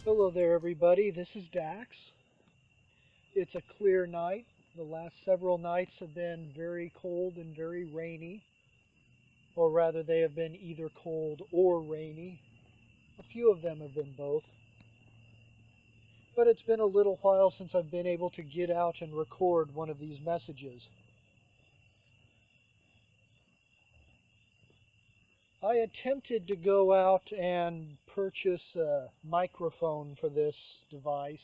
Hello there, everybody. This is Dax. It's a clear night. The last several nights have been very cold and very rainy, or rather, they have been either cold or rainy. A few of them have been both. But it's been a little while since I've been able to get out and record one of these messages. I attempted to go out and purchase a microphone for this device,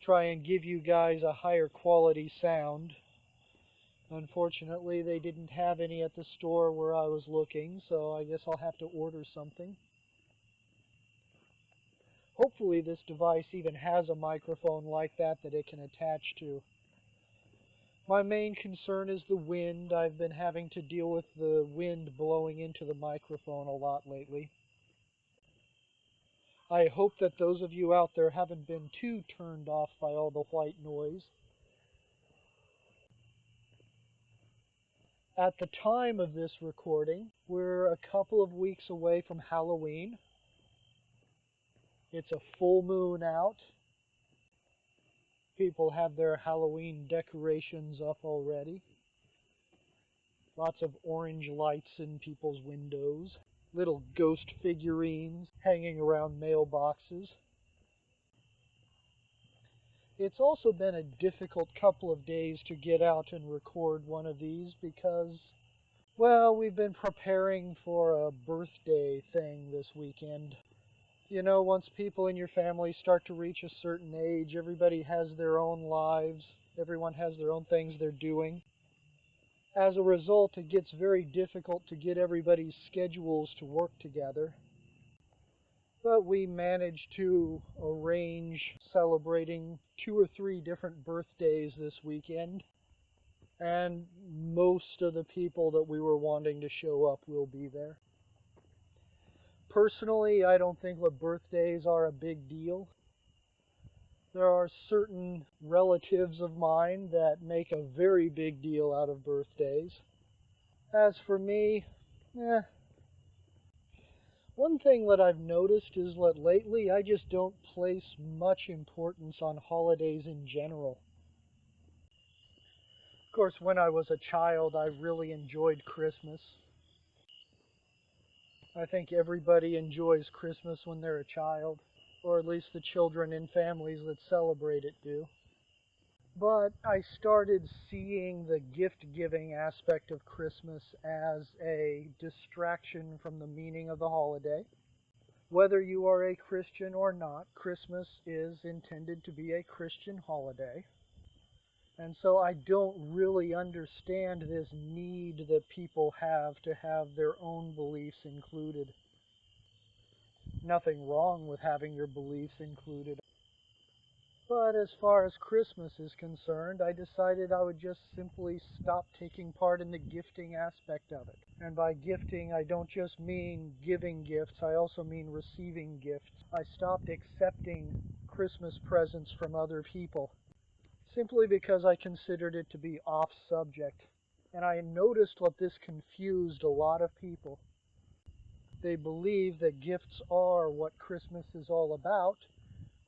try and give you guys a higher quality sound. Unfortunately, they didn't have any at the store where I was looking, so I guess I'll have to order something. Hopefully this device even has a microphone like that it can attach to. My main concern is the wind. I've been having to deal with the wind blowing into the microphone a lot lately. I hope that those of you out there haven't been too turned off by all the white noise. At the time of this recording, we're a couple of weeks away from Halloween. It's a full moon out. People have their Halloween decorations up already. Lots of orange lights in people's windows. Little ghost figurines hanging around mailboxes. It's also been a difficult couple of days to get out and record one of these because, well, we've been preparing for a birthday thing this weekend. You know, once people in your family start to reach a certain age, everybody has their own lives. Everyone has their own things they're doing. As a result, it gets very difficult to get everybody's schedules to work together. But we managed to arrange celebrating 2 or 3 different birthdays this weekend. And most of the people that we were wanting to show up will be there. Personally, I don't think that birthdays are a big deal. There are certain relatives of mine that make a very big deal out of birthdays. As for me, eh. One thing that I've noticed is that lately I just don't place much importance on holidays in general. Of course, when I was a child, I really enjoyed Christmas. I think everybody enjoys Christmas when they're a child, or at least the children in families that celebrate it do. But I started seeing the gift-giving aspect of Christmas as a distraction from the meaning of the holiday. Whether you are a Christian or not, Christmas is intended to be a Christian holiday. And so I don't really understand this need that people have to have their own beliefs included. Nothing wrong with having your beliefs included. But as far as Christmas is concerned, I decided I would just simply stop taking part in the gifting aspect of it. And by gifting, I don't just mean giving gifts, I also mean receiving gifts. I stopped accepting Christmas presents from other people, simply because I considered it to be off subject. And I noticed what this confused a lot of people. They believe that gifts are what Christmas is all about,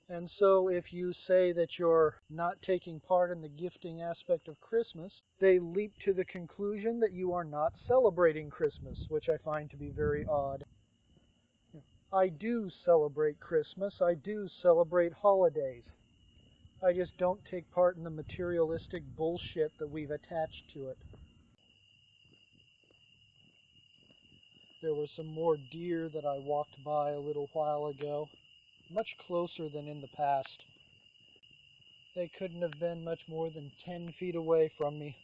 and so if you say that you're not taking part in the gifting aspect of Christmas, they leap to the conclusion that you are not celebrating Christmas, which I find to be very odd. I do celebrate Christmas. I do celebrate holidays. I just don't take part in the materialistic bullshit that we've attached to it. There were some more deer that I walked by a little while ago, much closer than in the past. They couldn't have been much more than 10 feet away from me.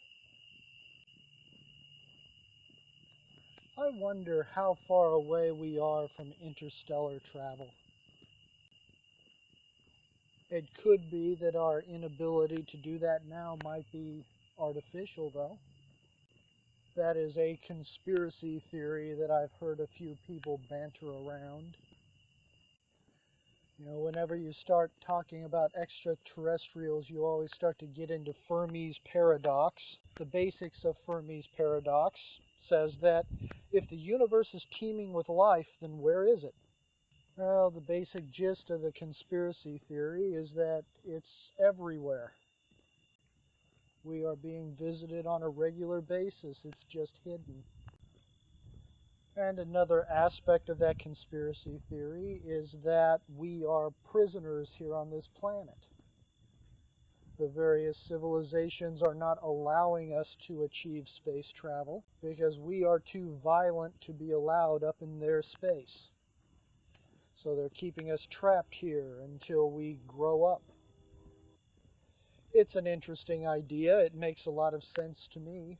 I wonder how far away we are from interstellar travel. It could be that our inability to do that now might be artificial, though. That is a conspiracy theory that I've heard a few people banter around. You know, whenever you start talking about extraterrestrials, you always start to get into Fermi's paradox. The basics of Fermi's paradox says that if the universe is teeming with life, then where is it? Well, the basic gist of the conspiracy theory is that it's everywhere. We are being visited on a regular basis. It's just hidden. And another aspect of that conspiracy theory is that we are prisoners here on this planet. The various civilizations are not allowing us to achieve space travel because we are too violent to be allowed up in their space. So they're keeping us trapped here until we grow up. It's an interesting idea. It makes a lot of sense to me.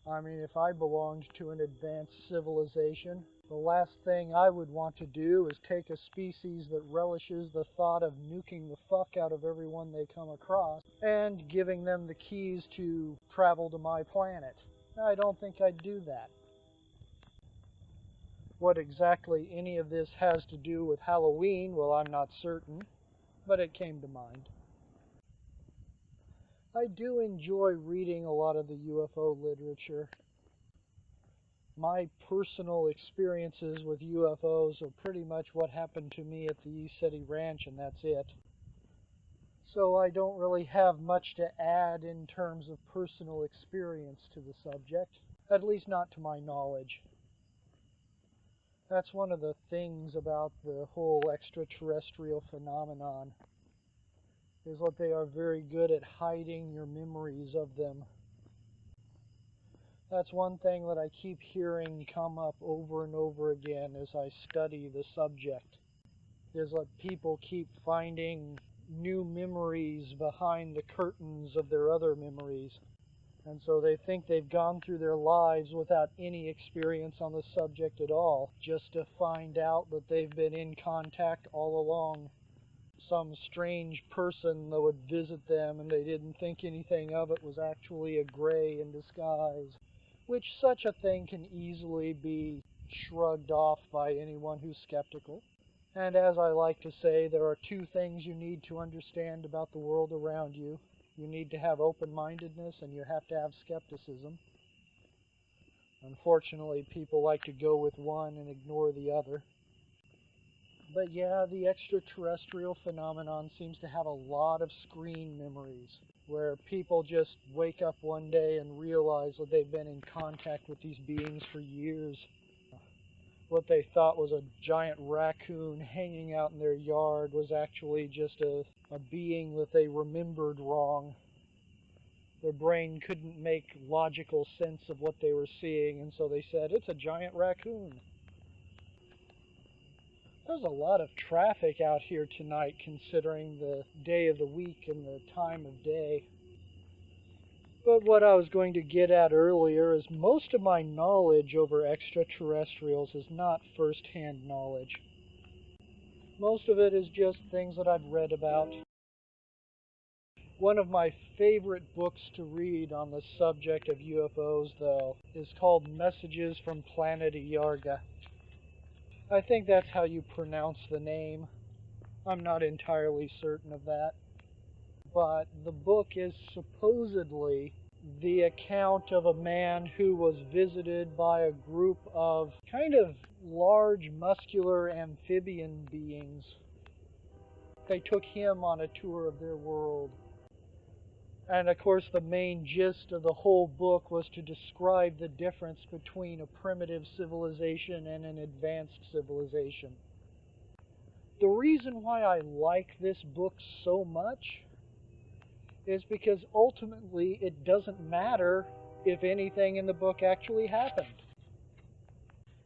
I mean, if I belonged to an advanced civilization, the last thing I would want to do is take a species that relishes the thought of nuking the fuck out of everyone they come across and giving them the keys to travel to my planet. I don't think I'd do that. What exactly any of this has to do with Halloween, well, I'm not certain, but it came to mind. I do enjoy reading a lot of the UFO literature. My personal experiences with UFOs are pretty much what happened to me at the Yeseti Ranch, and that's it. So I don't really have much to add in terms of personal experience to the subject, at least not to my knowledge. That's one of the things about the whole extraterrestrial phenomenon, is that they are very good at hiding your memories of them. That's one thing that I keep hearing come up over and over again as I study the subject, is that people keep finding new memories behind the curtains of their other memories. And so they think they've gone through their lives without any experience on the subject at all, just to find out that they've been in contact all along. Some strange person that would visit them and they didn't think anything of it was actually a gray in disguise, which such a thing can easily be shrugged off by anyone who's skeptical. And as I like to say, there are two things you need to understand about the world around you. You need to have open-mindedness and you have to have skepticism. Unfortunately, people like to go with one and ignore the other. But yeah, the extraterrestrial phenomenon seems to have a lot of screen memories, where people just wake up one day and realize that they've been in contact with these beings for years. What they thought was a giant raccoon hanging out in their yard was actually just a being that they remembered wrong. Their brain couldn't make logical sense of what they were seeing, and so they said, it's a giant raccoon. There's a lot of traffic out here tonight considering the day of the week and the time of day. But what I was going to get at earlier is most of my knowledge over extraterrestrials is not first-hand knowledge. Most of it is just things that I've read about. One of my favorite books to read on the subject of UFOs, though, is called Messages from Planet Iarga. I think that's how you pronounce the name. I'm not entirely certain of that. But the book is supposedly the account of a man who was visited by a group of kind of large, muscular amphibian beings. They took him on a tour of their world. And of course, the main gist of the whole book was to describe the difference between a primitive civilization and an advanced civilization. The reason why I like this book so much is because ultimately it doesn't matter if anything in the book actually happened.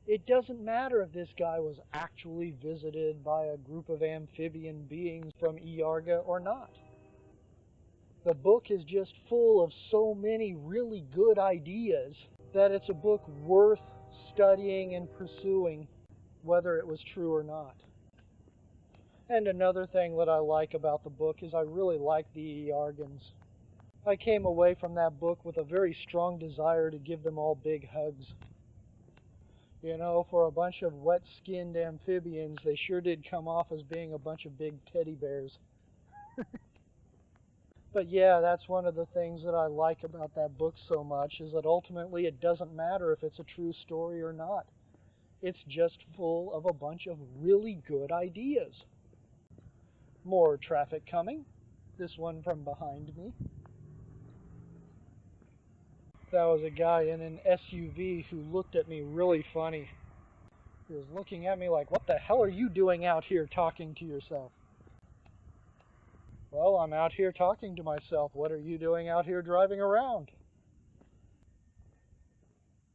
It doesn't matter if this guy was actually visited by a group of amphibian beings from Iarga or not. The book is just full of so many really good ideas that it's a book worth studying and pursuing, whether it was true or not. And another thing that I like about the book is I really like the Iargans. I came away from that book with a very strong desire to give them all big hugs. You know, for a bunch of wet-skinned amphibians, they sure did come off as being a bunch of big teddy bears. But yeah, that's one of the things that I like about that book so much, is that ultimately it doesn't matter if it's a true story or not. It's just full of a bunch of really good ideas. More traffic coming. This one from behind me. That was a guy in an SUV who looked at me really funny. He was looking at me like, "What the hell are you doing out here talking to yourself?" "Well, I'm out here talking to myself. What are you doing out here driving around?"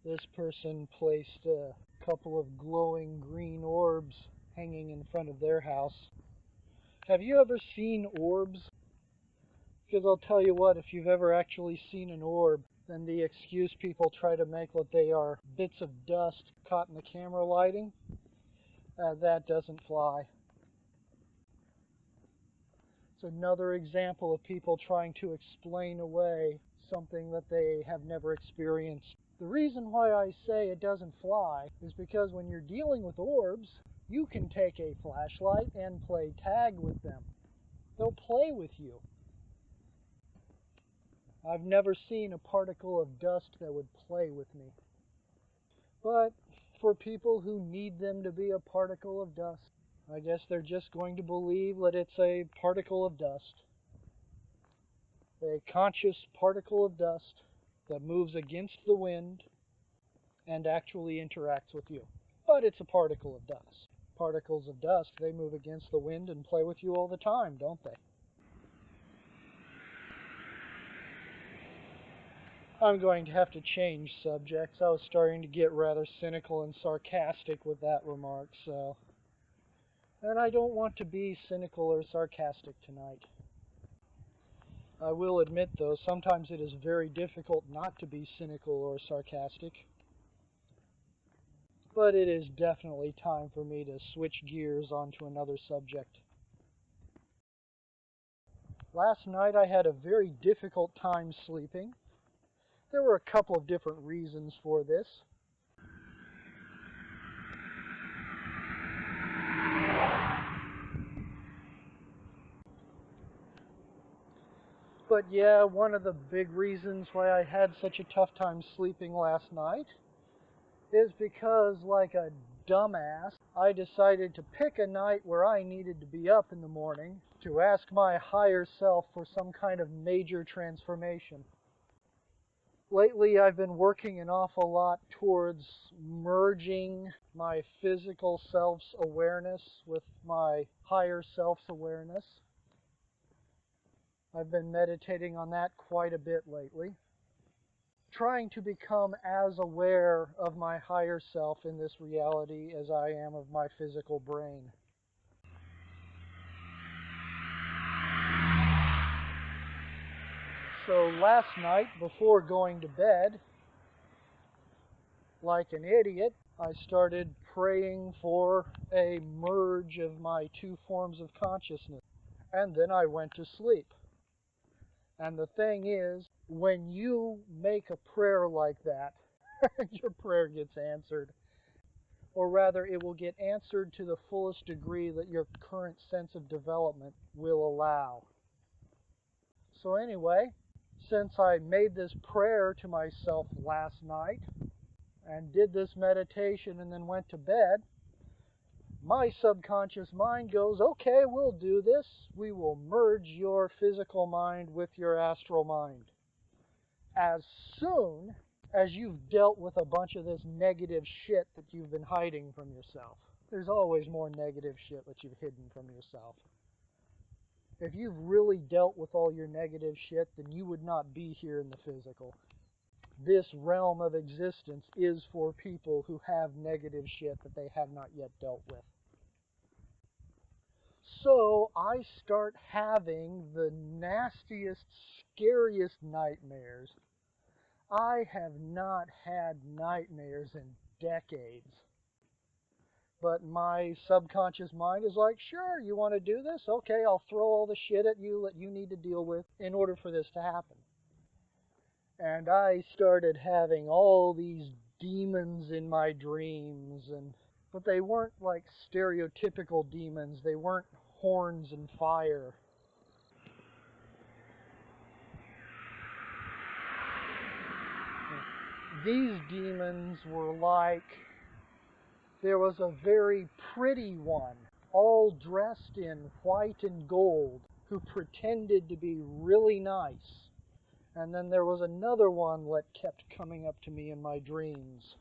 This person placed a couple of glowing green orbs hanging in front of their house. Have you ever seen orbs? Because I'll tell you what, if you've ever actually seen an orb, then the excuse people try to make that they are bits of dust caught in the camera lighting, that doesn't fly. It's another example of people trying to explain away something that they have never experienced. The reason why I say it doesn't fly is because when you're dealing with orbs, you can take a flashlight and play tag with them. They'll play with you. I've never seen a particle of dust that would play with me. But for people who need them to be a particle of dust, I guess they're just going to believe that it's a particle of dust. A conscious particle of dust that moves against the wind and actually interacts with you. But it's a particle of dust. Particles of dust, they move against the wind and play with you all the time, don't they? I'm going to have to change subjects. I was starting to get rather cynical and sarcastic with that remark, so... And I don't want to be cynical or sarcastic tonight. I will admit, though, sometimes it is very difficult not to be cynical or sarcastic. But it is definitely time for me to switch gears onto another subject. Last night I had a very difficult time sleeping. There were a couple of different reasons for this. But yeah, one of the big reasons why I had such a tough time sleeping last night is because, like a dumbass, I decided to pick a night where I needed to be up in the morning to ask my higher self for some kind of major transformation. Lately, I've been working an awful lot towards merging my physical self's awareness with my higher self's awareness. I've been meditating on that quite a bit lately, trying to become as aware of my higher self in this reality as I am of my physical brain. So last night, before going to bed, like an idiot, I started praying for a merge of my two forms of consciousness, and then I went to sleep. And the thing is, when you make a prayer like that, your prayer gets answered. Or rather, it will get answered to the fullest degree that your current sense of development will allow. So anyway, since I made this prayer to myself last night and did this meditation and then went to bed, my subconscious mind goes, okay, we'll do this. We will merge your physical mind with your astral mind. As soon as you've dealt with a bunch of this negative shit that you've been hiding from yourself. There's always more negative shit that you've hidden from yourself. If you've really dealt with all your negative shit, then you would not be here in the physical. This realm of existence is for people who have negative shit that they have not yet dealt with. So I start having the nastiest, scariest nightmares. I have not had nightmares in decades. But my subconscious mind is like, sure, you want to do this? Okay, I'll throw all the shit at you that you need to deal with in order for this to happen. And I started having all these demons in my dreams, but they weren't like stereotypical demons. They weren't horns and fire. These demons were like, there was a very pretty one, all dressed in white and gold, who pretended to be really nice. And then there was another one that kept coming up to me in my dreams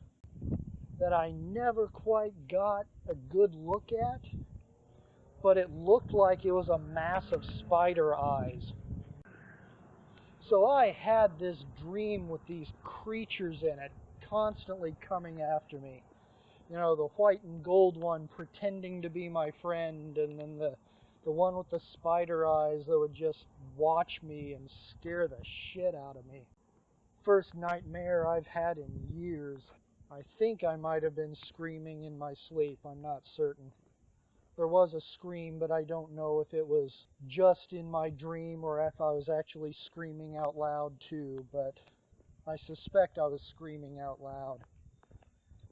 that I never quite got a good look at, but it looked like it was a mass of spider eyes. So I had this dream with these creatures in it constantly coming after me. You know, the white and gold one pretending to be my friend, and then the one with the spider eyes that would just watch me and scare the shit out of me. First nightmare I've had in years. I think I might have been screaming in my sleep, I'm not certain. There was a scream, but I don't know if it was just in my dream or if I was actually screaming out loud too, but I suspect I was screaming out loud.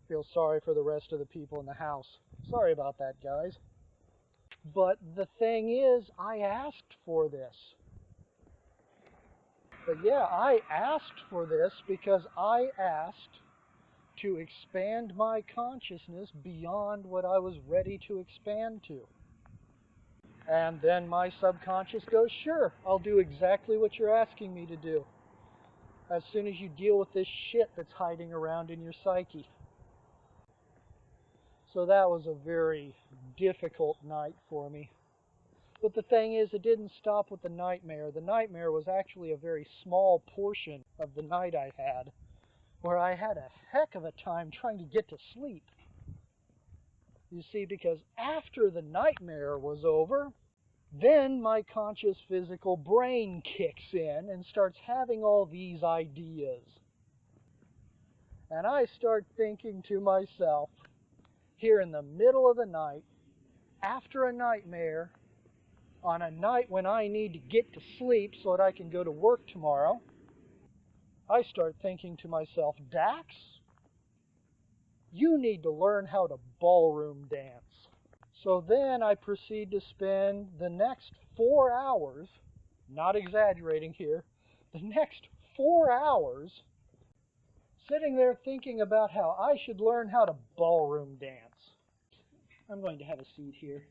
Feel sorry for the rest of the people in the house. Sorry about that, guys. But the thing is, I asked for this. But yeah, I asked for this because I asked to expand my consciousness beyond what I was ready to expand to. And then my subconscious goes, sure, I'll do exactly what you're asking me to do, as soon as you deal with this shit that's hiding around in your psyche. So that was a very difficult night for me. But the thing is, it didn't stop with the nightmare. The nightmare was actually a very small portion of the night I had, where I had a heck of a time trying to get to sleep. You see, because after the nightmare was over, then my conscious physical brain kicks in and starts having all these ideas. And I start thinking to myself, here in the middle of the night, after a nightmare, on a night when I need to get to sleep so that I can go to work tomorrow, I start thinking to myself, Dax, you need to learn how to ballroom dance. So then I proceed to spend the next 4 hours, not exaggerating here, the next 4 hours sitting there thinking about how I should learn how to ballroom dance. I'm going to have a seat here.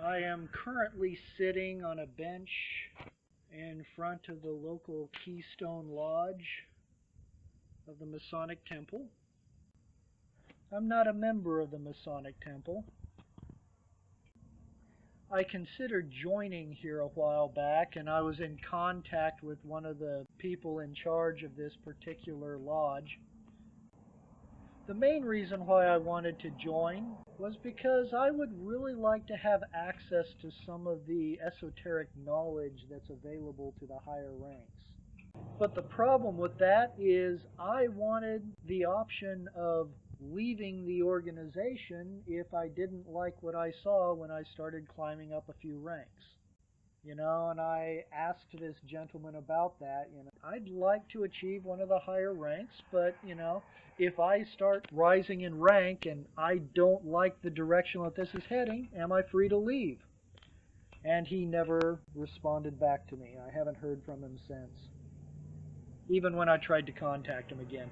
I am currently sitting on a bench in front of the local Keystone Lodge of the Masonic Temple. I'm not a member of the Masonic Temple. I considered joining here a while back, and I was in contact with one of the people in charge of this particular lodge. The main reason why I wanted to join was because I would really like to have access to some of the esoteric knowledge that's available to the higher ranks. But the problem with that is I wanted the option of leaving the organization if I didn't like what I saw when I started climbing up a few ranks. And I asked this gentleman about that. I'd like to achieve one of the higher ranks, but, if I start rising in rank and I don't like the direction that this is heading, am I free to leave? And he never responded back to me. I haven't heard from him since, even when I tried to contact him again.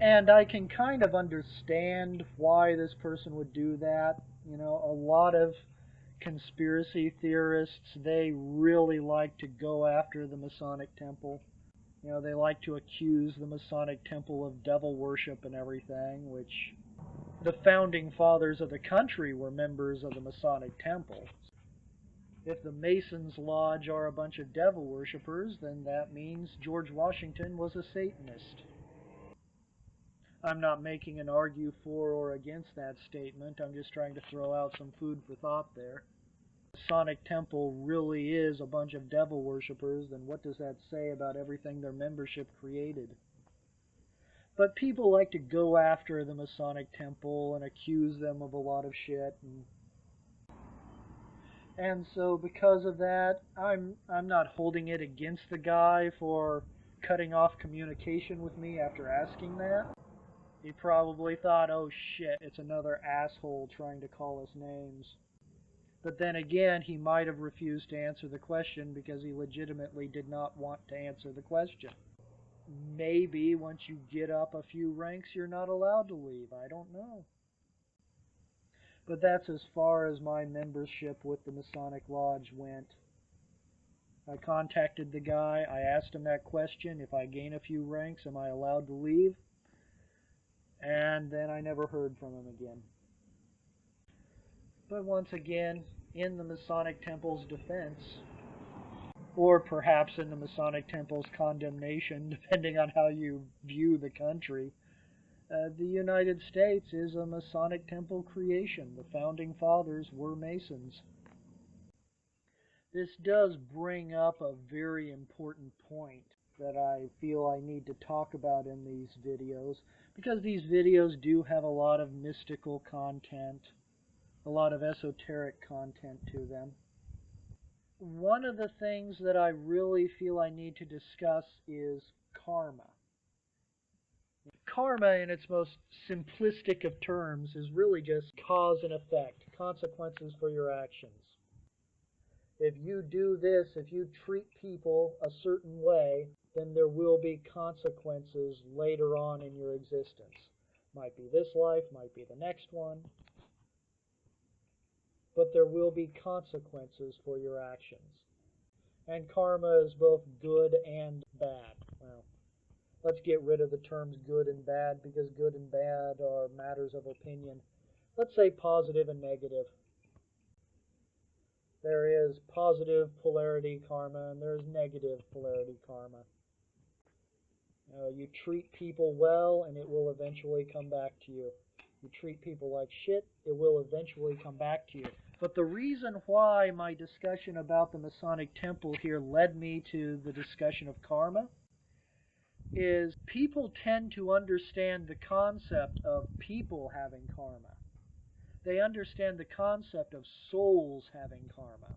And I can kind of understand why this person would do that. A lot of conspiracy theorists, they really like to go after the Masonic Temple. They like to accuse the Masonic Temple of devil worship and everything, which the founding fathers of the country were members of the Masonic Temple. If the Masons Lodge are a bunch of devil worshippers, then that means George Washington was a Satanist. I'm not making an argue for or against that statement. I'm just trying to throw out some food for thought there. The Masonic Temple really is a bunch of devil worshippers, then what does that say about everything their membership created? But people like to go after the Masonic Temple and accuse them of a lot of shit. And so because of that, I'm not holding it against the guy for cutting off communication with me after asking that. He probably thought, oh shit, it's another asshole trying to call us names. But then again, he might have refused to answer the question because he legitimately did not want to answer the question. Maybe once you get up a few ranks, you're not allowed to leave. I don't know. But that's as far as my membership with the Masonic Lodge went. I contacted the guy, I asked him that question, if I gain a few ranks, am I allowed to leave? And then I never heard from him again. But once again, in the Masonic Temple's defense, or perhaps in the Masonic Temple's condemnation, depending on how you view the country, the United States is a Masonic Temple creation. The Founding Fathers were Masons. This does bring up a very important point that I feel I need to talk about in these videos, because these videos do have a lot of mystical content, a lot of esoteric content to them. One of the things that I really feel I need to discuss is karma. Karma, in its most simplistic of terms, is really just cause and effect, consequences for your actions. If you do this, if you treat people a certain way, then there will be consequences later on in your existence. Might be this life, might be the next one, but there will be consequences for your actions. And karma is both good and bad. Well, let's get rid of the terms good and bad, because good and bad are matters of opinion. Let's say positive and negative. There is positive polarity karma and there is negative polarity karma. You treat people well and it will eventually come back to you. You treat people like shit, it will eventually come back to you. But the reason why my discussion about the Masonic Temple here led me to the discussion of karma is people tend to understand the concept of people having karma. They understand the concept of souls having karma.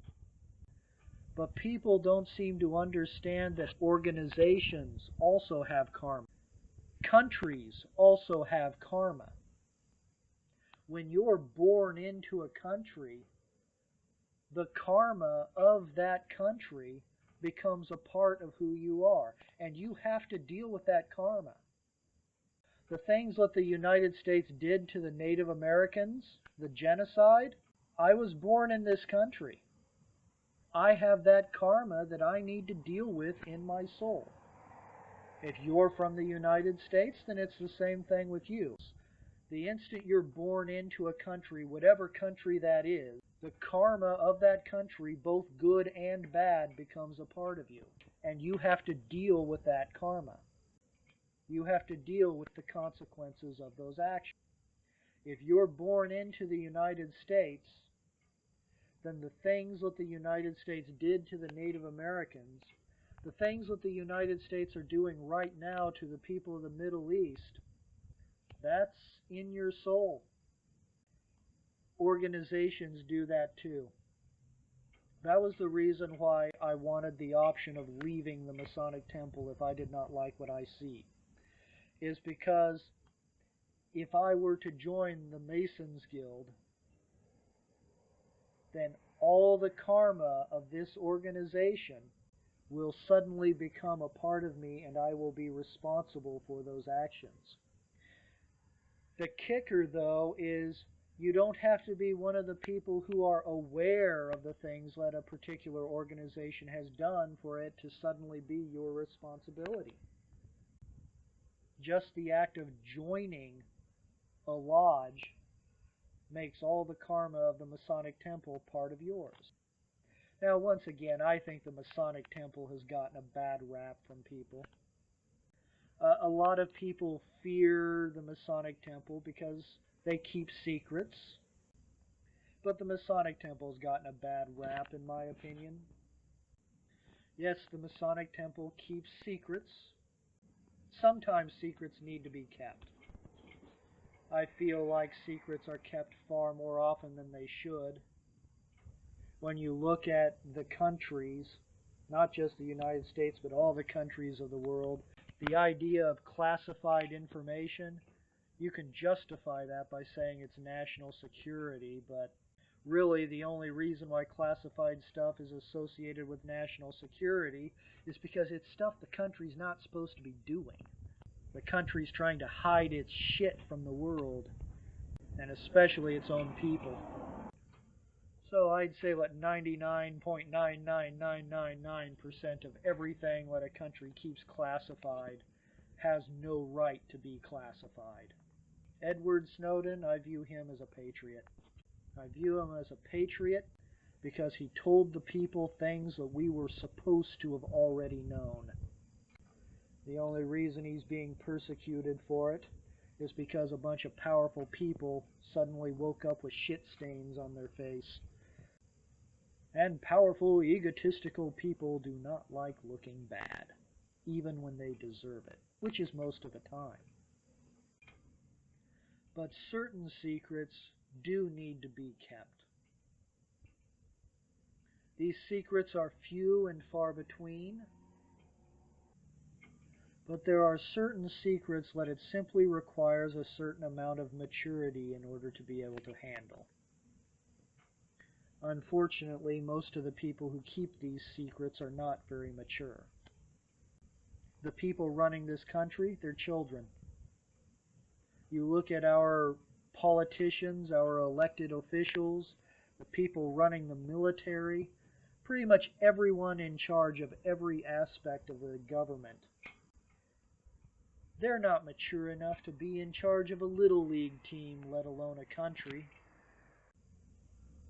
But people don't seem to understand that organizations also have karma. Countries also have karma. When you're born into a country, the karma of that country becomes a part of who you are, and you have to deal with that karma. The things that the United States did to the Native Americans, the genocide, I was born in this country. I have that karma that I need to deal with in my soul. If you're from the United States, then it's the same thing with you. The instant you're born into a country, whatever country that is, the karma of that country, both good and bad, becomes a part of you. And you have to deal with that karma. You have to deal with the consequences of those actions. If you're born into the United States, then the things that the United States did to the Native Americans, the things that the United States are doing right now to the people of the Middle East, that's in your soul. Organizations do that too. That was the reason why I wanted the option of leaving the Masonic Temple if I did not like what I see. Is because if I were to join the Masons Guild, then all the karma of this organization will suddenly become a part of me, and I will be responsible for those actions. The kicker, though, is you don't have to be one of the people who are aware of the things that a particular organization has done for it to suddenly be your responsibility. Just the act of joining a lodge makes all the karma of the Masonic Temple part of yours. Now, once again, I think the Masonic Temple has gotten a bad rap from people. A lot of people fear the Masonic Temple because they keep secrets. But the Masonic Temple has gotten a bad rap, in my opinion. Yes, the Masonic Temple keeps secrets. Sometimes secrets need to be kept. I feel like secrets are kept far more often than they should. When you look at the countries, not just the United States, but all the countries of the world, the idea of classified information, you can justify that by saying it's national security, but really the only reason why classified stuff is associated with national security is because it's stuff the country's not supposed to be doing. The country's trying to hide its shit from the world. and especially its own people. So I'd say what 99.99999% of everything what a country keeps classified has no right to be classified. Edward Snowden, I view him as a patriot. I view him as a patriot because he told the people things that we were supposed to have already known. The only reason he's being persecuted for it is because a bunch of powerful people suddenly woke up with shit stains on their face. And powerful, egotistical people do not like looking bad, even when they deserve it, which is most of the time. But certain secrets do need to be kept. These secrets are few and far between, but there are certain secrets that it simply requires a certain amount of maturity in order to be able to handle. Unfortunately, most of the people who keep these secrets are not very mature. The people running this country, they're children. You look at our politicians, our elected officials, the people running the military, pretty much everyone in charge of every aspect of the government. They're not mature enough to be in charge of a little league team, let alone a country.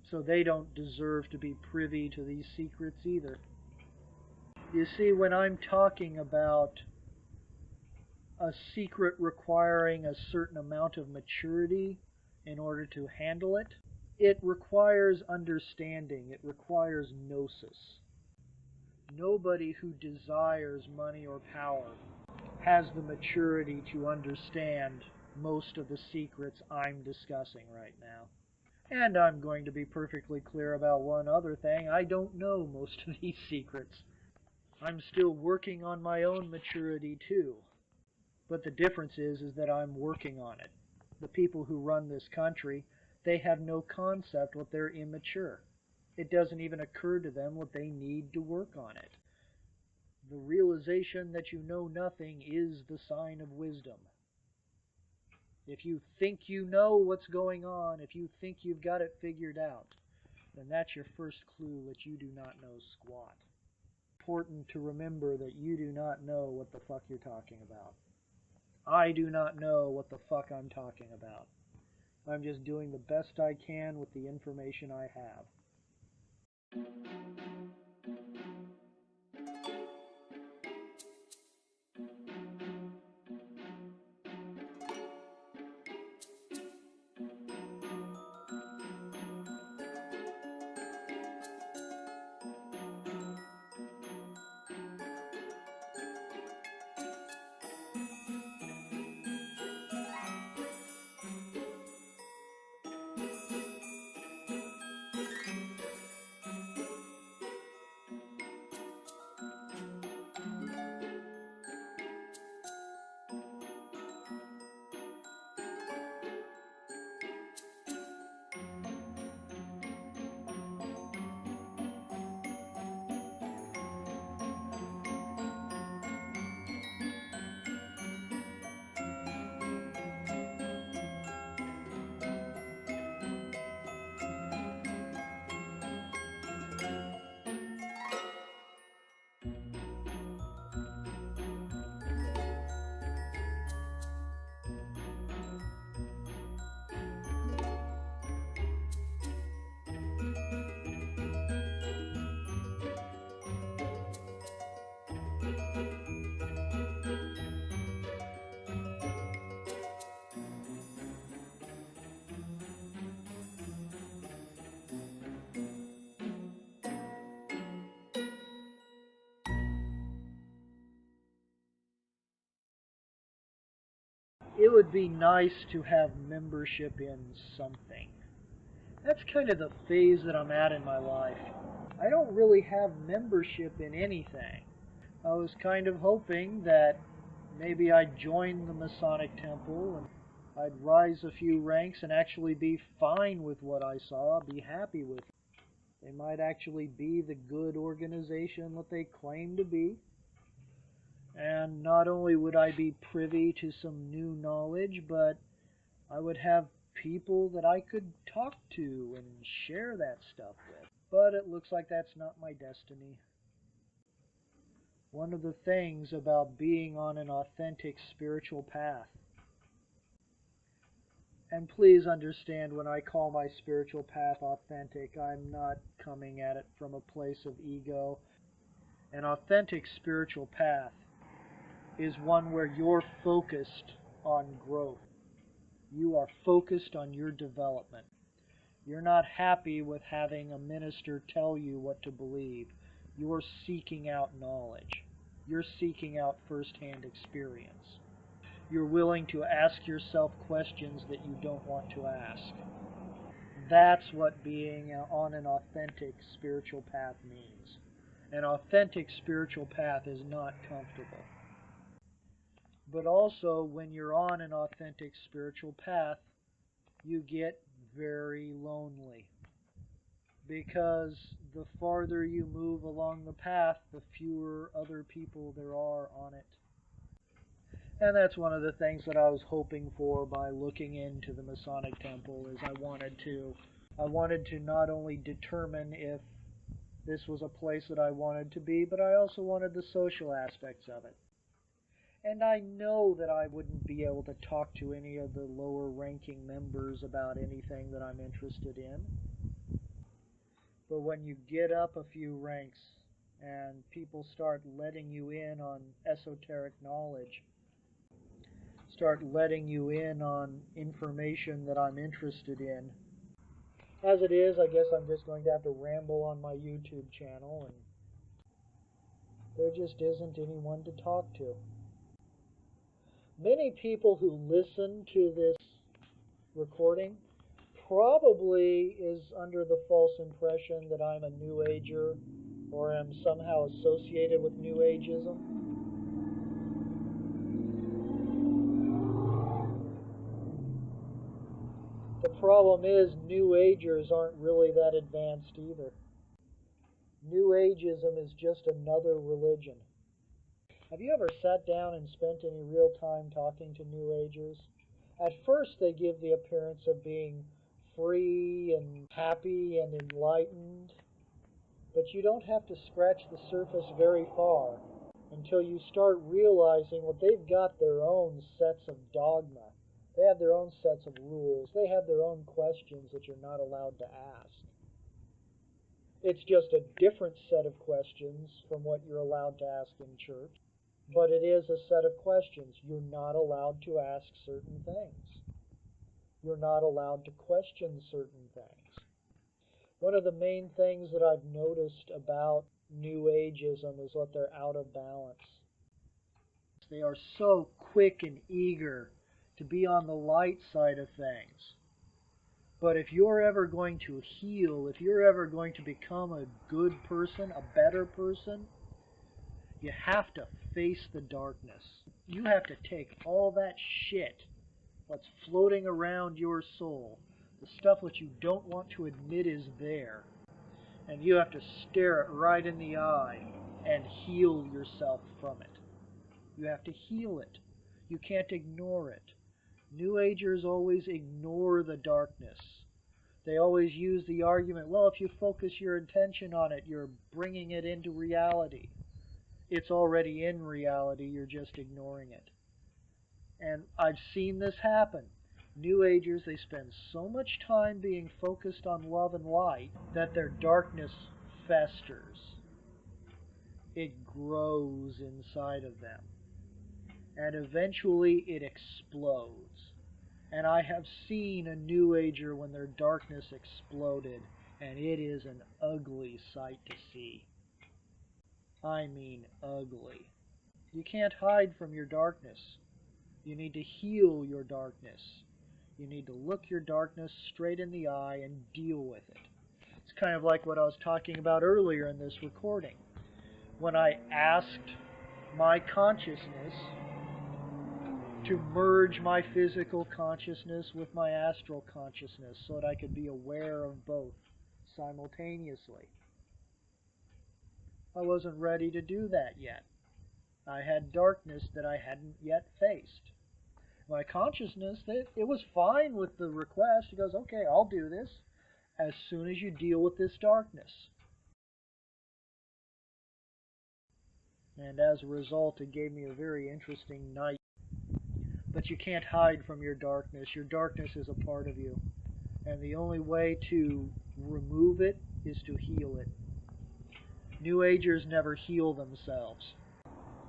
So they don't deserve to be privy to these secrets either. You see, when I'm talking about a secret requiring a certain amount of maturity in order to handle it, it requires understanding. It requires gnosis. Nobody who desires money or power has the maturity to understand most of the secrets I'm discussing right now. And I'm going to be perfectly clear about one other thing. I don't know most of these secrets. I'm still working on my own maturity too. But the difference is that I'm working on it. The people who run this country, they have no concept that they're immature. It doesn't even occur to them that they need to work on it. The realization that you know nothing is the sign of wisdom. If you think you know what's going on, if you think you've got it figured out, then that's your first clue that you do not know squat. Important to remember that you do not know what the fuck you're talking about. I do not know what the fuck I'm talking about. I'm just doing the best I can with the information I have. It would be nice to have membership in something. That's kind of the phase that I'm at in my life. I don't really have membership in anything. I was kind of hoping that maybe I'd join the Masonic Temple and I'd rise a few ranks and actually be fine with what I saw, be happy with it. They might actually be the good organization that they claim to be. And not only would I be privy to some new knowledge, but I would have people that I could talk to and share that stuff with. But it looks like that's not my destiny. One of the things about being on an authentic spiritual path, and please understand when I call my spiritual path authentic, I'm not coming at it from a place of ego. An authentic spiritual path is one where you're focused on growth. You are focused on your development. You're not happy with having a minister tell you what to believe. You're seeking out knowledge. You're seeking out firsthand experience. You're willing to ask yourself questions that you don't want to ask. That's what being on an authentic spiritual path means. An authentic spiritual path is not comfortable. But also, when you're on an authentic spiritual path, you get very lonely. Because the farther you move along the path, the fewer other people there are on it. And that's one of the things that I was hoping for by looking into the Masonic Temple, is I wanted to not only determine if this was a place that I wanted to be, but I also wanted the social aspects of it. And I know that I wouldn't be able to talk to any of the lower ranking members about anything that I'm interested in. But when you get up a few ranks and people start letting you in on esoteric knowledge, start letting you in on information that I'm interested in. As it is, I guess I'm just going to have to ramble on my YouTube channel, and there just isn't anyone to talk to. Many people who listen to this recording probably is under the false impression that I'm a New Ager or am somehow associated with New Ageism. The problem is New Agers aren't really that advanced either. New Ageism is just another religion. Have you ever sat down and spent any real time talking to New Agers? At first they give the appearance of being free and happy and enlightened, but you don't have to scratch the surface very far until you start realizing, well, they've got their own sets of dogma. They have their own sets of rules. They have their own questions that you're not allowed to ask. It's just a different set of questions from what you're allowed to ask in church. But it is a set of questions. You're not allowed to ask certain things. You're not allowed to question certain things. One of the main things that I've noticed about New Ageism is that they're out of balance. They are so quick and eager to be on the light side of things. But if you're ever going to heal, if you're ever going to become a good person, a better person, you have to face the darkness. You have to take all that shit that's floating around your soul, the stuff that you don't want to admit is there, and you have to stare it right in the eye and heal yourself from it. You have to heal it. You can't ignore it. New Agers always ignore the darkness. They always use the argument, well, if you focus your attention on it, you're bringing it into reality. It's already in reality, you're just ignoring it. And I've seen this happen. New Agers, they spend so much time being focused on love and light that their darkness festers. It grows inside of them. And eventually it explodes. And I have seen a New Ager when their darkness exploded, and it is an ugly sight to see. I mean ugly. You can't hide from your darkness. You need to heal your darkness. You need to look your darkness straight in the eye and deal with it. It's kind of like what I was talking about earlier in this recording. When I asked my consciousness to merge my physical consciousness with my astral consciousness so that I could be aware of both simultaneously. I wasn't ready to do that yet. I had darkness that I hadn't yet faced. my consciousness that it was fine with the request. He goes, okay, I'll do this as soon as you deal with this darkness. And as a result, it gave me a very interesting night. But you can't hide from your darkness. Your darkness is a part of you. And the only way to remove it is to heal it. New Agers never heal themselves.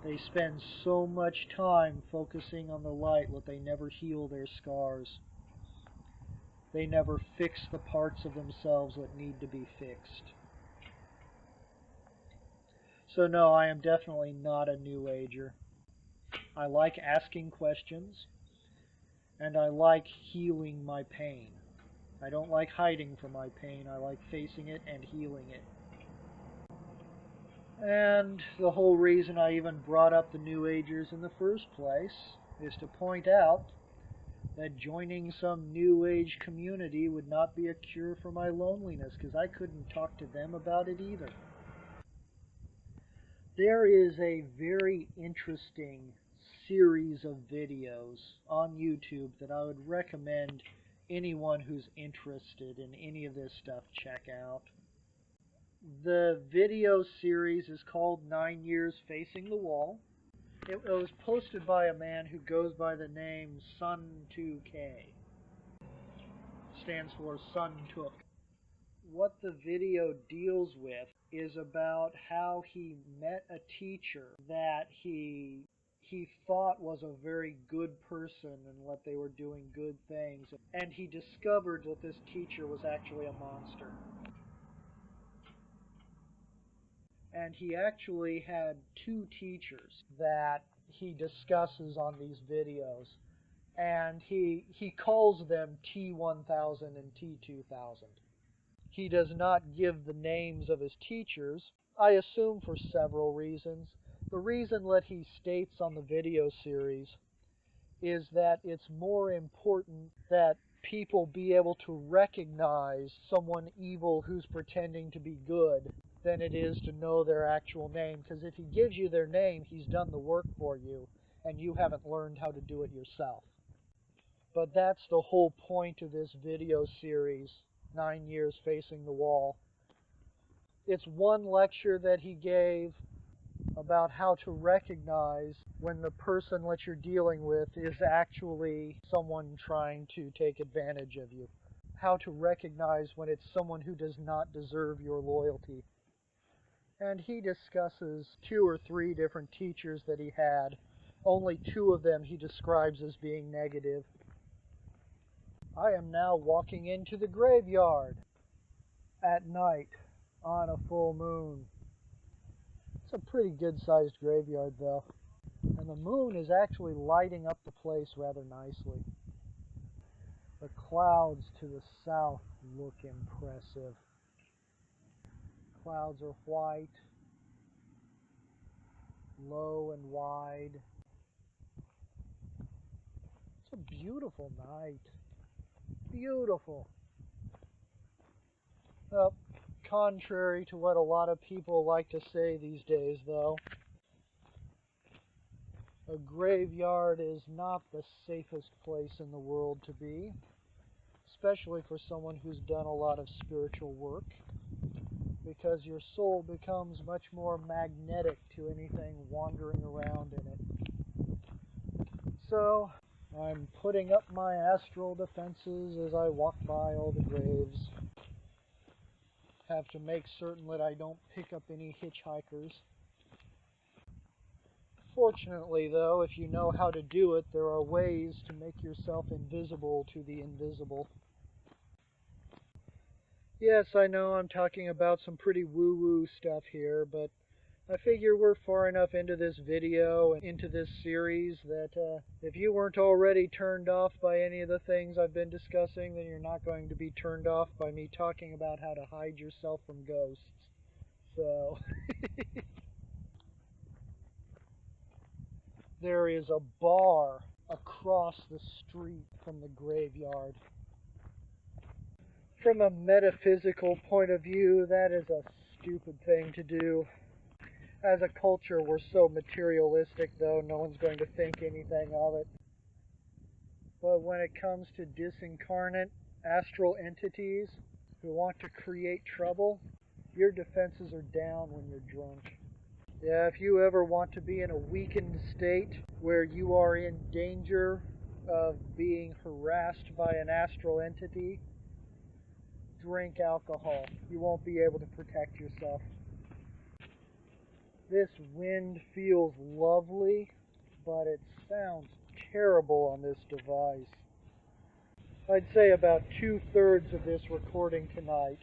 They spend so much time focusing on the light, but they never heal their scars. They never fix the parts of themselves that need to be fixed. So no, I am definitely not a New Ager. I like asking questions, and I like healing my pain. I don't like hiding from my pain. I like facing it and healing it. And the whole reason I even brought up the New Agers in the first place is to point out that joining some New Age community would not be a cure for my loneliness, because I couldn't talk to them about it either. There is a very interesting series of videos on YouTube that I would recommend anyone who's interested in any of this stuff check out. The video series is called 9 Years Facing the Wall. It was posted by a man who goes by the name Sun2K. Stands for Sun Took. What the video deals with is about how he met a teacher that he thought was a very good person and what they were doing good things. And he discovered that this teacher was actually a monster. And he actually had two teachers that he discusses on these videos. And he calls them T1000 and T2000. He does not give the names of his teachers, I assume for several reasons. The reason that he states on the video series is that it's more important that people be able to recognize someone evil who's pretending to be good than it is to know their actual name. Because if he gives you their name, he's done the work for you, and you haven't learned how to do it yourself. But that's the whole point of this video series, 9 Years Facing the Wall. It's one lecture that he gave about how to recognize when the person that you're dealing with is actually someone trying to take advantage of you. How to recognize when it's someone who does not deserve your loyalty. And he discusses 2 or 3 different teachers that he had. Only 2 of them he describes as being negative. I am now walking into the graveyard at night on a full moon. It's a pretty good-sized graveyard, though. And the moon is actually lighting up the place rather nicely. The clouds to the south look impressive. Clouds are white, low and wide. It's a beautiful night. Beautiful. Well, contrary to what a lot of people like to say these days, though, a graveyard is not the safest place in the world to be, especially for someone who's done a lot of spiritual work, because your soul becomes much more magnetic to anything wandering around in it. So, I'm putting up my astral defenses as I walk by all the graves. Have to make certain that I don't pick up any hitchhikers. Fortunately, though, if you know how to do it, there are ways to make yourself invisible to the invisible. Yes, I know I'm talking about some pretty woo-woo stuff here, but I figure we're far enough into this video and into this series that if you weren't already turned off by any of the things I've been discussing, then you're not going to be turned off by me talking about how to hide yourself from ghosts. So, there is a bar across the street from the graveyard. From a metaphysical point of view, that is a stupid thing to do. As a culture, we're so materialistic, though, no one's going to think anything of it. But when it comes to disincarnate astral entities who want to create trouble, your defenses are down when you're drunk. Yeah, if you ever want to be in a weakened state where you are in danger of being harassed by an astral entity, drink alcohol. You won't be able to protect yourself. This wind feels lovely, but it sounds terrible on this device. I'd say about 2/3 of this recording tonight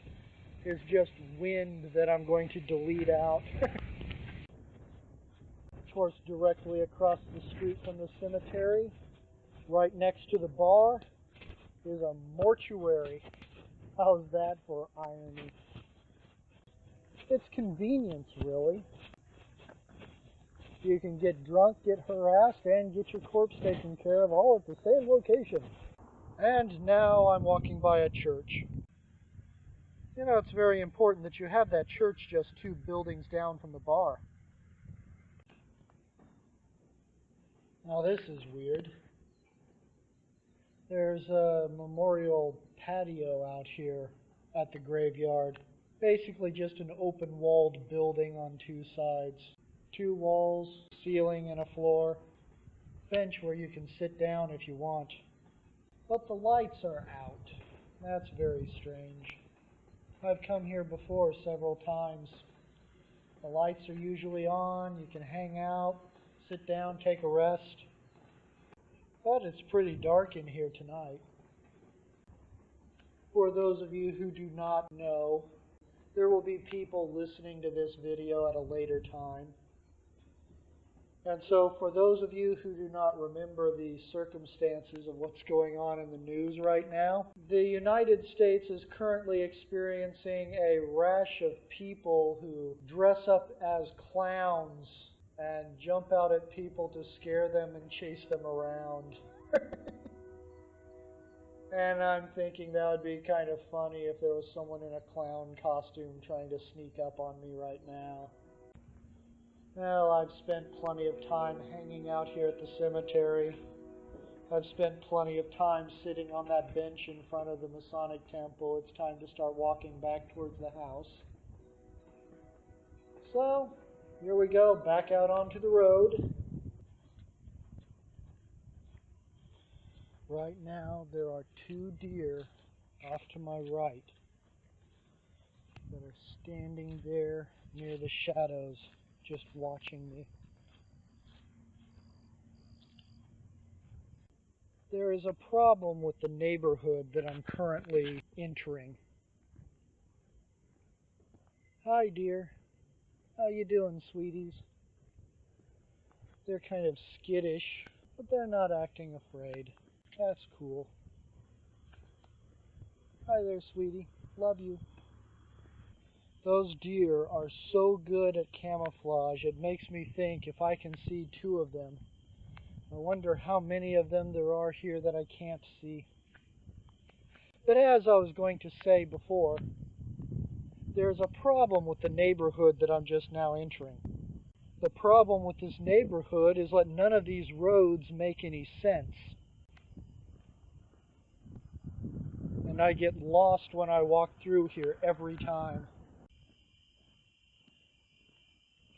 is just wind that I'm going to delete out. Of course, directly across the street from the cemetery, right next to the bar, is a mortuary. How's that for irony? It's convenience, really. You can get drunk, get harassed, and get your corpse taken care of all at the same location. And now I'm walking by a church. You know, it's very important that you have that church just 2 buildings down from the bar. Now this is weird. There's a memorial patio out here at the graveyard. Basically just an open-walled building on 2 sides. 2 walls, ceiling, and a floor. Bench where you can sit down if you want. But the lights are out. That's very strange. I've come here before several times. The lights are usually on, you can hang out, sit down, take a rest. But it's pretty dark in here tonight. For those of you who do not know, there will be people listening to this video at a later time. And so for those of you who do not remember the circumstances of what's going on in the news right now, the United States is currently experiencing a rash of people who dress up as clowns and jump out at people to scare them and chase them around. And I'm thinking that would be kind of funny if there was someone in a clown costume trying to sneak up on me right now. Well, I've spent plenty of time hanging out here at the cemetery. I've spent plenty of time sitting on that bench in front of the Masonic temple. It's time to start walking back towards the house. So, here we go, back out onto the road. Right now, there are 2 deer off to my right that are standing there near the shadows, just watching me. There is a problem with the neighborhood that I'm currently entering. Hi, dear. How you doing, sweeties? They're kind of skittish, but they're not acting afraid. That's cool. Hi there, sweetie. Love you. Those deer are so good at camouflage, it makes me think if I can see 2 of them, I wonder how many of them there are here that I can't see. But as I was going to say before, there's a problem with the neighborhood that I'm just now entering. The problem with this neighborhood is that none of these roads make any sense. And I get lost when I walk through here every time.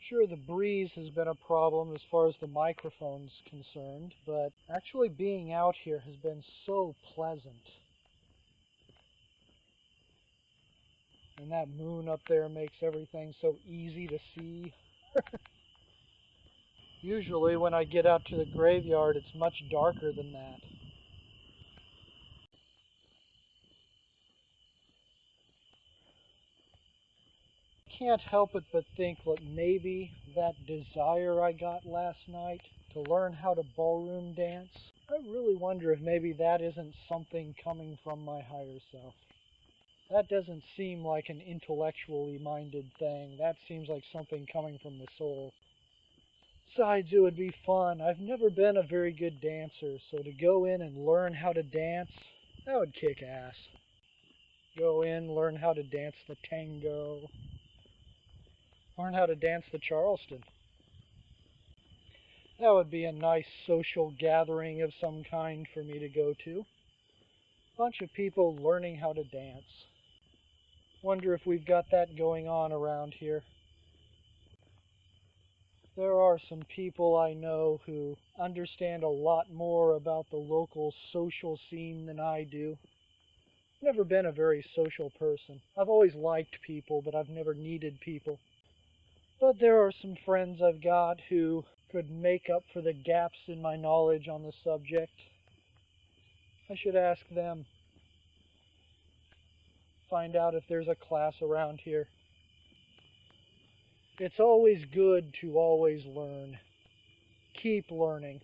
Sure, the breeze has been a problem as far as the microphone's concerned, but actually being out here has been so pleasant. And that moon up there makes everything so easy to see. Usually when I get out to the graveyard, it's much darker than that. Can't help it but think that maybe that desire I got last night to learn how to ballroom dance, I really wonder if maybe that isn't something coming from my higher self. That doesn't seem like an intellectually minded thing. That seems like something coming from the soul. Besides, it would be fun. I've never been a very good dancer, so to go in and learn how to dance, that would kick ass. Go in, learn how to dance the tango, learn how to dance the Charleston. That would be a nice social gathering of some kind for me to go to. Bunch of people learning how to dance. Wonder if we've got that going on around here. There are some people I know who understand a lot more about the local social scene than I do. I've never been a very social person. I've always liked people, but I've never needed people. But there are some friends I've got who could make up for the gaps in my knowledge on the subject. I should ask them. Find out if there's a class around here. It's always good to always learn. Keep learning.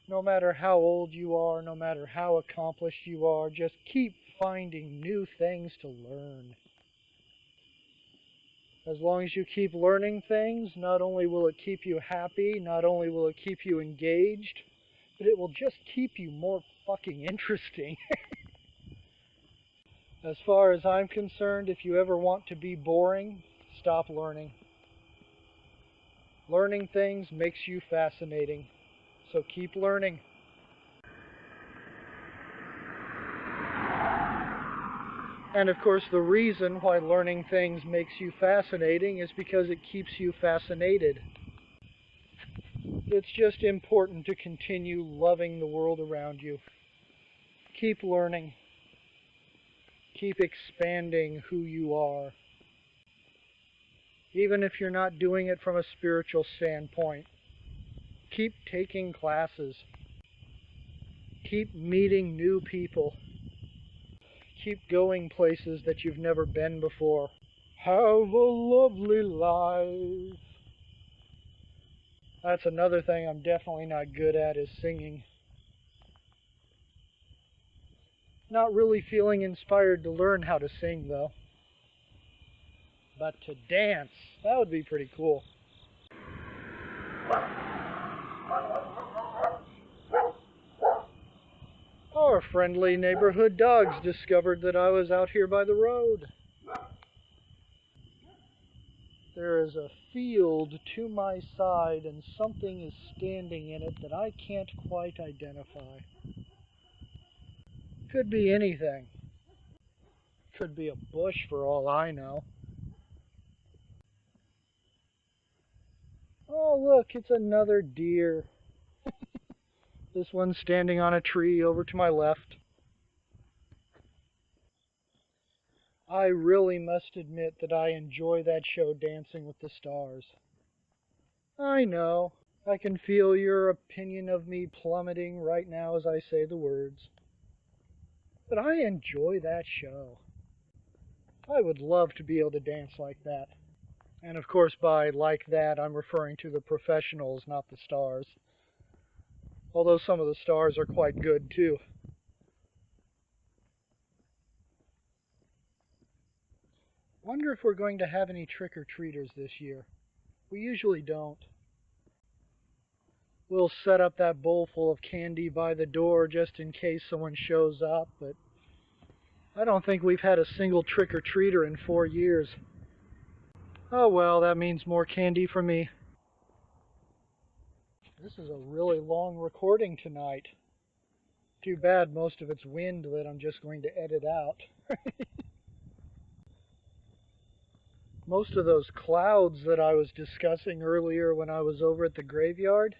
No matter how old you are, no matter how accomplished you are, just keep finding new things to learn. As long as you keep learning things, not only will it keep you happy, not only will it keep you engaged, but it will just keep you more fucking interesting. As far as I'm concerned, if you ever want to be boring, stop learning. Learning things makes you fascinating, so keep learning. And of course, the reason why learning things makes you fascinating is because it keeps you fascinated. It's just important to continue loving the world around you. Keep learning. Keep expanding who you are. Even if you're not doing it from a spiritual standpoint, keep taking classes. Keep meeting new people. Keep going places that you've never been before. Have a lovely life. That's another thing I'm definitely not good at, is singing. Not really feeling inspired to learn how to sing, though. But to dance, that would be pretty cool. Our friendly neighborhood dogs discovered that I was out here by the road. There is a field to my side, and something is standing in it that I can't quite identify. Could be anything. Could be a bush for all I know. Oh, look, it's another deer. This one's standing on a tree over to my left. I really must admit that I enjoy that show, Dancing with the Stars. I know. I can feel your opinion of me plummeting right now as I say the words. But I enjoy that show. I would love to be able to dance like that. And of course, by like that, I'm referring to the professionals, not the stars. Although some of the stars are quite good too. Wonder if we're going to have any trick-or-treaters this year. We usually don't. We'll set up that bowl full of candy by the door just in case someone shows up, but I don't think we've had a single trick-or-treater in 4 years. Oh well, that means more candy for me. This is a really long recording tonight. Too bad most of it's wind that I'm just going to edit out. Most of those clouds that I was discussing earlier when I was over at the graveyard,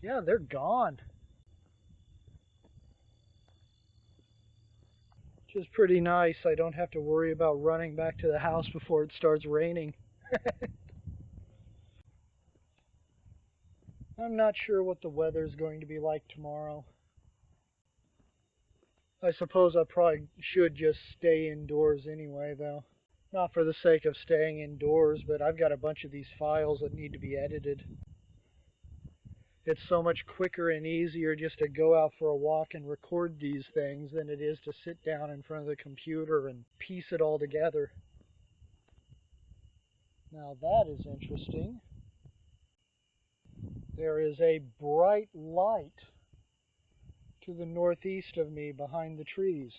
yeah, they're gone. Which is pretty nice. I don't have to worry about running back to the house before it starts raining. I'm not sure what the weather's going to be like tomorrow. I suppose I probably should just stay indoors anyway, though. Not for the sake of staying indoors, but I've got a bunch of these files that need to be edited. It's so much quicker and easier just to go out for a walk and record these things than it is to sit down in front of the computer and piece it all together. Now that is interesting. There is a bright light to the northeast of me behind the trees.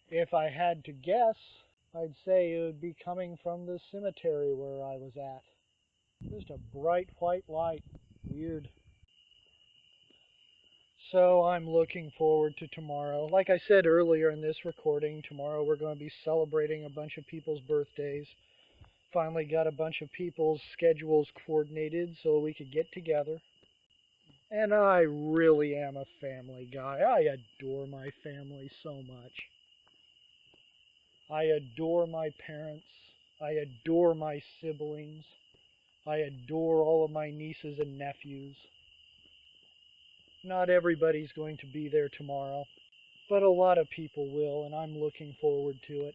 If I had to guess, I'd say it would be coming from the cemetery where I was at. Just a bright white light. Weird. So I'm looking forward to tomorrow. Like I said earlier in this recording, tomorrow we're going to be celebrating a bunch of people's birthdays. Finally got a bunch of people's schedules coordinated so we could get together. And I really am a family guy. I adore my family so much. I adore my parents. I adore my siblings. I adore all of my nieces and nephews. Not everybody's going to be there tomorrow, but a lot of people will, and I'm looking forward to it.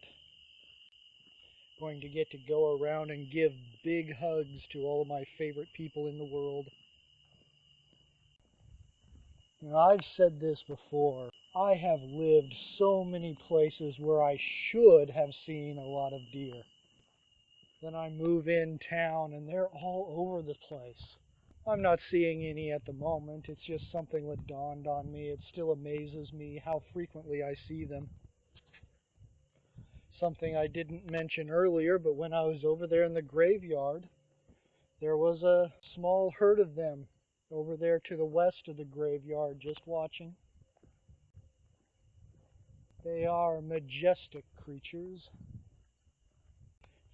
Going to get to go around and give big hugs to all of my favorite people in the world. You know, I've said this before. I have lived so many places where I should have seen a lot of deer. Then I move in town and they're all over the place. I'm not seeing any at the moment. It's just something that dawned on me. It still amazes me how frequently I see them. Something I didn't mention earlier, but when I was over there in the graveyard, there was a small herd of them over there to the west of the graveyard just watching. They are majestic creatures.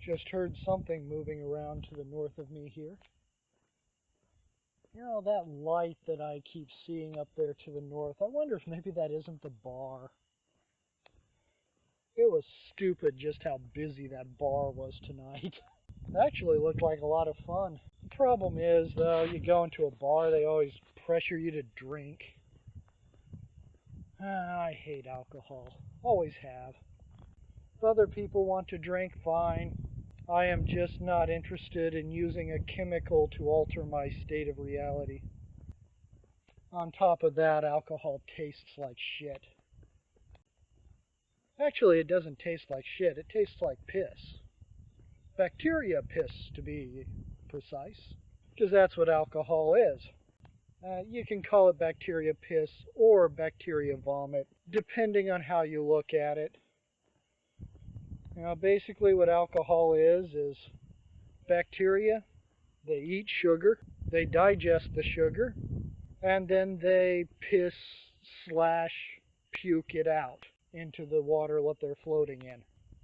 Just heard something moving around to the north of me here. You know, that light that I keep seeing up there to the north, I wonder if maybe that isn't the bar. It was stupid just how busy that bar was tonight. It actually looked like a lot of fun. The problem is, though, you go into a bar, they always pressure you to drink. I hate alcohol. Always have. If other people want to drink, fine. I am just not interested in using a chemical to alter my state of reality. On top of that, alcohol tastes like shit. Actually, it doesn't taste like shit. It tastes like piss. Bacteria piss, to be precise. Because that's what alcohol is. You can call it bacteria piss or bacteria vomit, depending on how you look at it. You know, basically what alcohol is bacteria. They eat sugar, they digest the sugar, and then they piss slash puke it out into the water that they're floating in.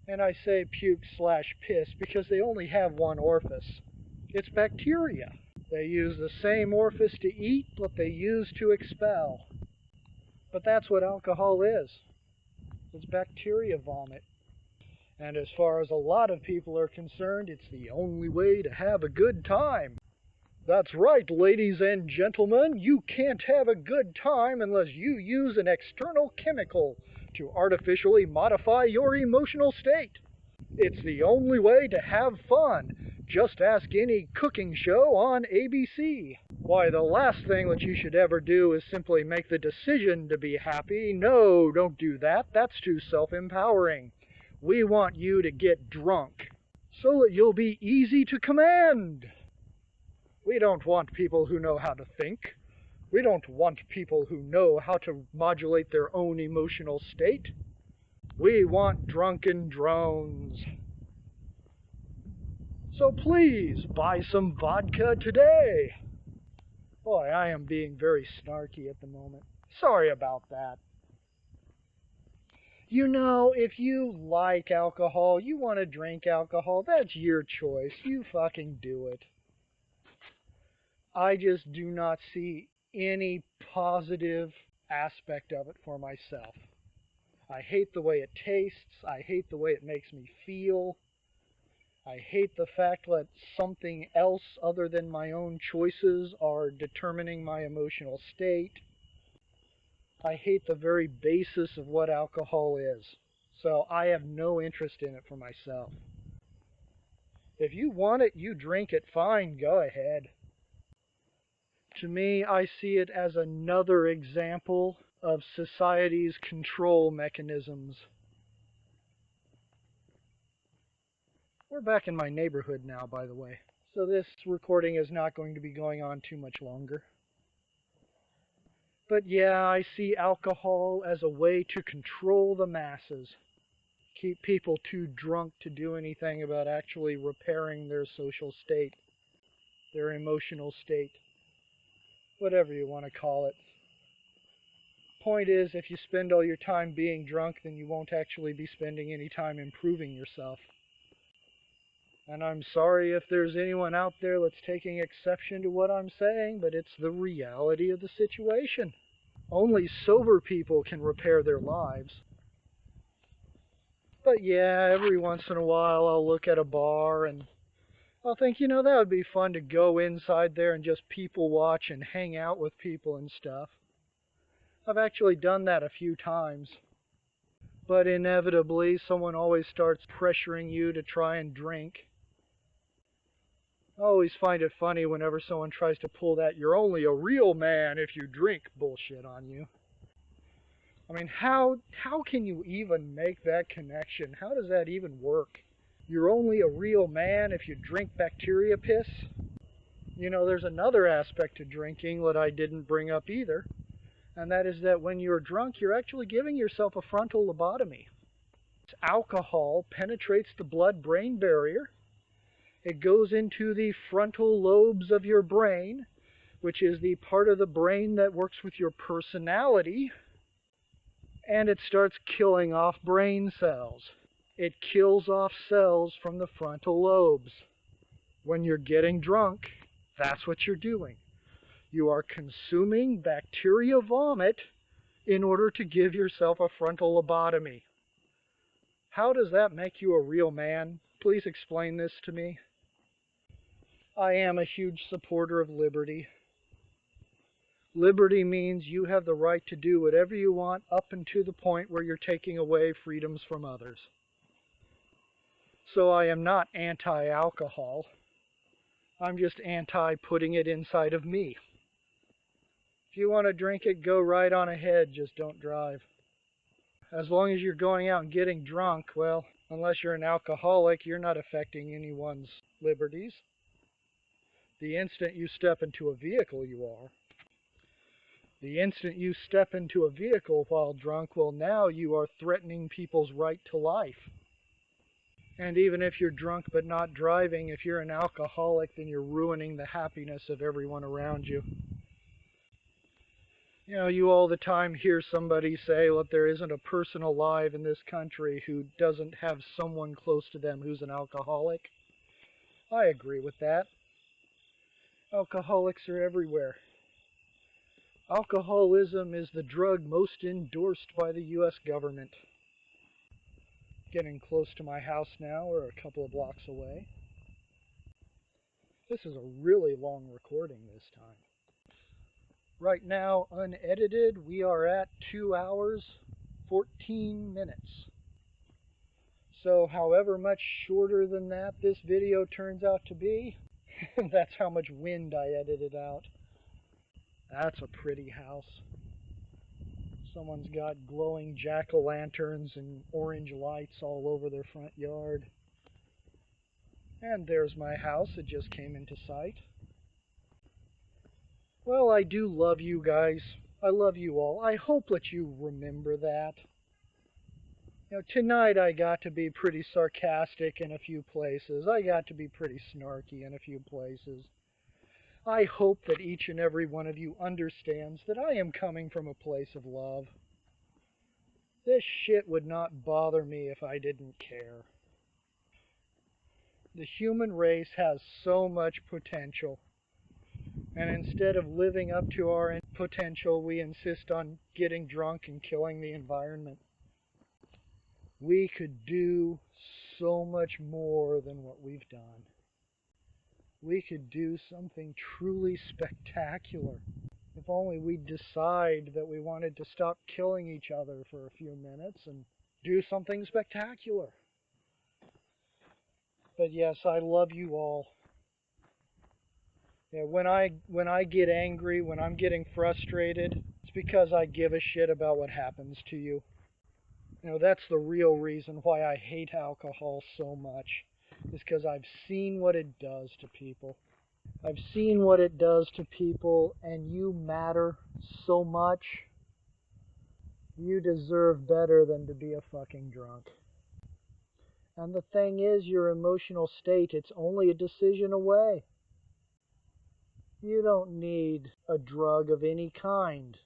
And I say puke slash piss because they only have one orifice. It's bacteria. They use the same orifice to eat what they use to expel. But that's what alcohol is. It's bacteria vomit. And as far as a lot of people are concerned, it's the only way to have a good time. That's right, ladies and gentlemen, you can't have a good time unless you use an external chemical to artificially modify your emotional state. It's the only way to have fun. Just ask any cooking show on ABC. Why, the last thing that you should ever do is simply make the decision to be happy. No, don't do that. That's too self-empowering. We want you to get drunk so that you'll be easy to command. We don't want people who know how to think. We don't want people who know how to modulate their own emotional state. We want drunken drones. So please, buy some vodka today. Boy, I am being very snarky at the moment. Sorry about that. You know, if you like alcohol, you want to drink alcohol, that's your choice. You fucking do it. I just do not see any positive aspect of it for myself. I hate the way it tastes. I hate the way it makes me feel. I hate the fact that something else other than my own choices are determining my emotional state. I hate the very basis of what alcohol is. So I have no interest in it for myself. If you want it, you drink it, fine, go ahead. To me, I see it as another example of society's control mechanisms. We're back in my neighborhood now, by the way, so this recording is not going to be going on too much longer. But yeah, I see alcohol as a way to control the masses. Keep people too drunk to do anything about actually repairing their social state, their emotional state. whatever you want to call it. Point is, if you spend all your time being drunk, then you won't actually be spending any time improving yourself. And I'm sorry if there's anyone out there that's taking exception to what I'm saying, but it's the reality of the situation. Only sober people can repair their lives. But yeah, every once in a while I'll look at a bar and I'll think, that would be fun to go inside there and just people watch and hang out with people and stuff. I've actually done that a few times. But inevitably, someone always starts pressuring you to try and drink. I always find it funny whenever someone tries to pull that "you're only a real man if you drink" bullshit on you. I mean, how can you even make that connection? How does that even work? You're only a real man if you drink bacteria piss? There's another aspect to drinking that I didn't bring up either, and that is that when you're drunk, you're actually giving yourself a frontal lobotomy. Alcohol penetrates the blood-brain barrier. It goes into the frontal lobes of your brain, which is the part of the brain that works with your personality, and it starts killing off brain cells. It kills off cells from the frontal lobes. When you're getting drunk, that's what you're doing. You are consuming bacteria vomit in order to give yourself a frontal lobotomy. How does that make you a real man? Please explain this to me. I am a huge supporter of liberty. Liberty means you have the right to do whatever you want up until the point where you're taking away freedoms from others. So I am not anti-alcohol. I'm just anti-putting it inside of me. If you want to drink it, go right on ahead, just don't drive. As long as you're going out and getting drunk, well, unless you're an alcoholic, you're not affecting anyone's liberties. The instant you step into a vehicle, you are. The instant you step into a vehicle while drunk, well, now you are threatening people's right to life. And even if you're drunk but not driving, if you're an alcoholic, then you're ruining the happiness of everyone around you. You all the time hear somebody say, "Look, there isn't a person alive in this country who doesn't have someone close to them who's an alcoholic." I agree with that. Alcoholics are everywhere. Alcoholism is the drug most endorsed by the U.S. government. Getting close to my house now, we're a couple of blocks away. This is a really long recording this time. Right now, unedited, we are at 2 hours, 14 minutes. So however much shorter than that this video turns out to be, that's how much wind I edited out. That's a pretty house. Someone's got glowing jack-o'-lanterns and orange lights all over their front yard. And there's my house. It just came into sight. Well, I do love you guys. I love you all. I hope that you remember that. Tonight I got to be pretty sarcastic in a few places. I got to be pretty snarky in a few places. I hope that each and every one of you understands that I am coming from a place of love. This shit would not bother me if I didn't care. The human race has so much potential. And instead of living up to our potential, we insist on getting drunk and killing the environment. We could do so much more than what we've done. We could do something truly spectacular. If only we'd decide that we wanted to stop killing each other for a few minutes and do something spectacular. But yes, I love you all. Yeah, when I get angry, when I'm getting frustrated, it's because I give a shit about what happens to you. That's the real reason why I hate alcohol so much. Is because I've seen what it does to people. I've seen what it does to people, and you matter so much. You deserve better than to be a fucking drunk. And the thing is, your emotional state, it's only a decision away. You don't need a drug of any kind.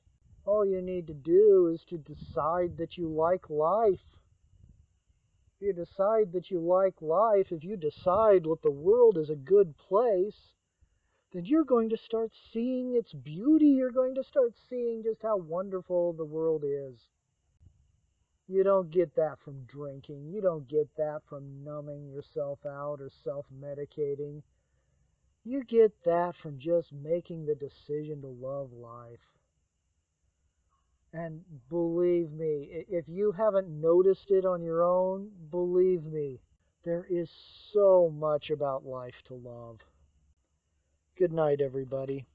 All you need to do is to decide that you like life. If you decide that you like life, if you decide that the world is a good place, then you're going to start seeing its beauty. You're going to start seeing just how wonderful the world is. You don't get that from drinking. You don't get that from numbing yourself out or self-medicating. You get that from just making the decision to love life. And believe me, if you haven't noticed it on your own, believe me, there is so much about life to love. Good night, everybody.